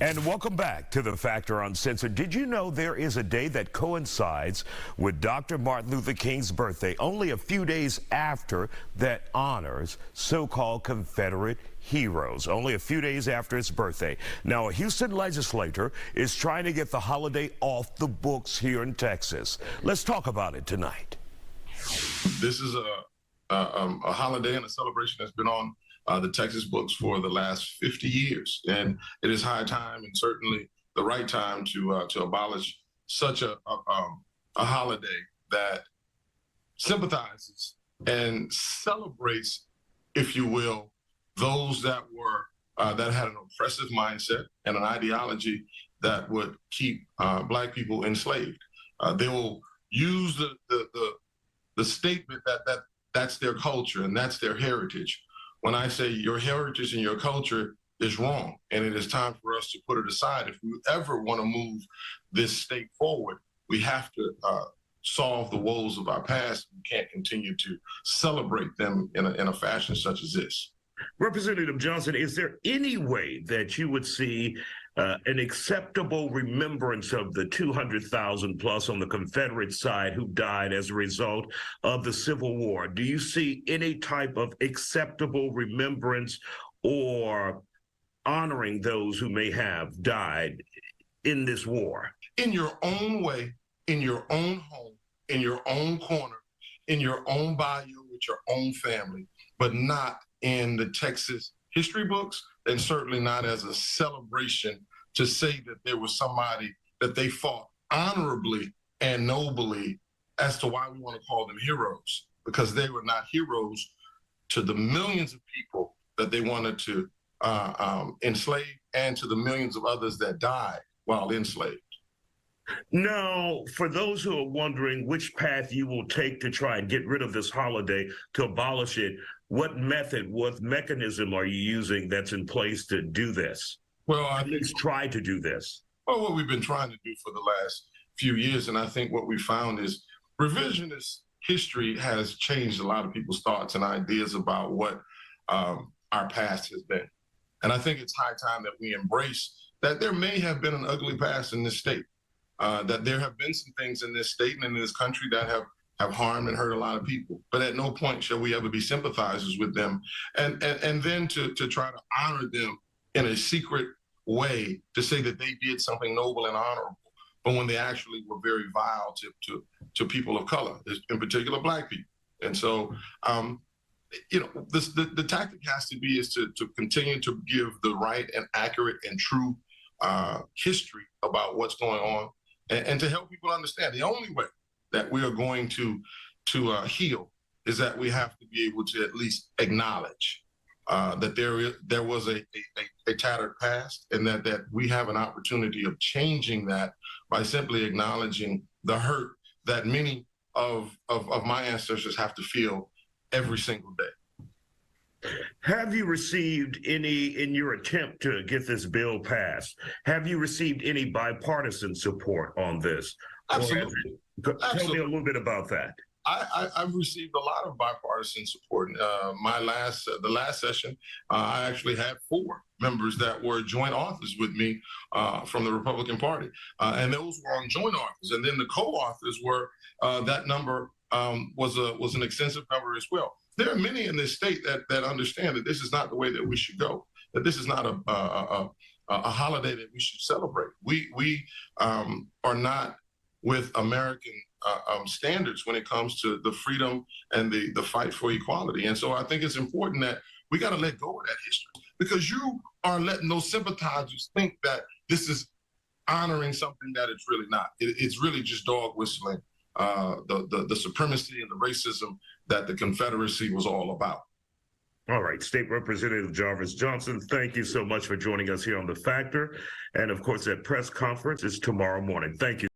And welcome back to The Factor Uncensored. Did you know there is a day that coincides with Dr. Martin Luther King's birthday, only a few days after that honors so-called Confederate heroes, only a few days after his birthday. Now, a Houston legislator is trying to get the holiday off the books here in Texas. Let's talk about it tonight. This is a holiday and a celebration that's been on the Texas books for the last 50 years. And it is high time and certainly the right time to abolish such a holiday that sympathizes and celebrates, if you will, those that were that had an oppressive mindset and an ideology that would keep Black people enslaved. They will use the statement that that's their culture and that's their heritage. When I say your heritage and your culture is wrong, and it is time for us to put it aside. If we ever want to move this state forward, we have to solve the woes of our past. We can't continue to celebrate them in a fashion such as this. Representative Johnson, is there any way that you would see an acceptable remembrance of the 200,000 plus on the Confederate side who died as a result of the Civil War? Do you see any type of acceptable remembrance or honoring those who may have died in this war? In your own way, in your own home, in your own corner, in your own bayou with your own family, but not in the Texas history books, and certainly not as a celebration to say that there was somebody that they fought honorably and nobly as to why we want to call them heroes, because they were not heroes to the millions of people that they wanted to enslave and to the millions of others that died while enslaved. Now, for those who are wondering which path you will take to try and get rid of this holiday, to abolish it, what method, what mechanism are you using that's in place to do this? Well, at least try to do this. Well, what we've been trying to do for the last few years, and I think what we found is revisionist history has changed a lot of people's thoughts and ideas about what our past has been. And I think it's high time that we embrace that there may have been an ugly past in this state, that there have been some things in this state and in this country that have harmed and hurt a lot of people. But at no point shall we ever be sympathizers with them. And then to try to honor them in a secret way, to say that they did something noble and honorable, but when they actually were very vile to people of color, in particular Black people. And so, you know, the tactic has to be is to continue to give the right and accurate and true history about what's going on, and to help people understand the only way that we are going to heal is that we have to be able to at least acknowledge that there was a tattered past, and that we have an opportunity of changing that by simply acknowledging the hurt that many of my ancestors have to feel every single day. Have you received any, in your attempt to get this bill passed, have you received any bipartisan support on this? Absolutely. Tell me a little bit about that. I've received a lot of bipartisan support. The last session, I actually had 4 members that were joint authors with me from the Republican Party, and those were on joint authors. And then the co-authors were that number was an extensive number as well. There are many in this state that understand that this is not the way that we should go. That this is not a holiday that we should celebrate. We are not with American standards when it comes to the freedom and the fight for equality. And so I think it's important that we got to let go of that history, because you are letting those sympathizers think that this is honoring something that it's really not. It's really just dog whistling the supremacy and the racism that the Confederacy was all about. All right, State Representative Jarvis Johnson, thank you so much for joining us here on The Factor. And of course, that press conference is tomorrow morning. Thank you.